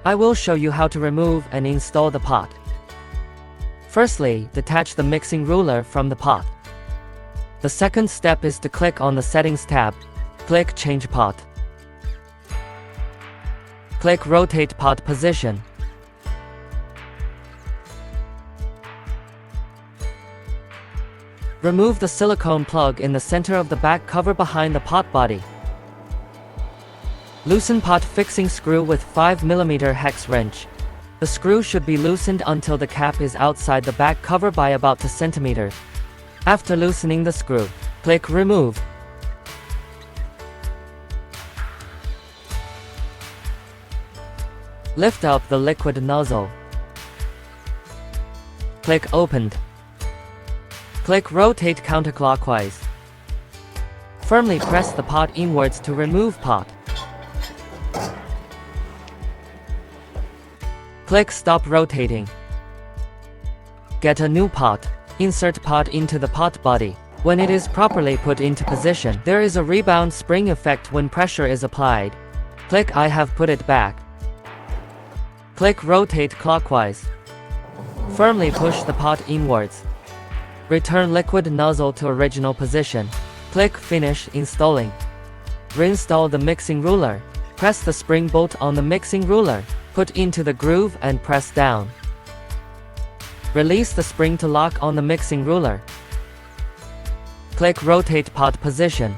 I will show you how to remove and install the pot. Firstly, detach the mixing ruler from the pot. The second step is to click on the Settings tab. Click Change Pot. Click Rotate Pot Position. Remove the silicone plug in the center of the back cover behind the pot body. Loosen pot fixing screw with 5mm hex wrench. The screw should be loosened until the cap is outside the back cover by about 2 cm. After loosening the screw, click Remove. Lift up the liquid nozzle. Click Opened. Click Rotate counterclockwise. Firmly press the pot inwards to remove pot. Click Stop rotating. Get a new pot. Insert pot into the pot body. When it is properly put into position, there is a rebound spring effect when pressure is applied. Click I have put it back. Click Rotate clockwise. Firmly push the pot inwards. Return liquid nozzle to original position. Click Finish installing. Reinstall the mixing ruler. Press the spring bolt on the mixing ruler. Put into the groove and press down. Release the spring to lock on the mixing ruler. Click Rotate Pot Position.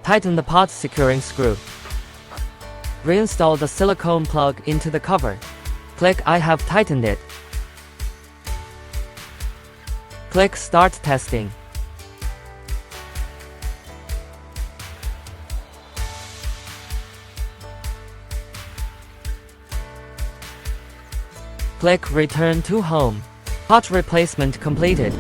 Tighten the pot securing screw. Reinstall the silicone plug into the cover. Click I have tightened it. Click Start Testing. Click Return to Home. Pot replacement completed.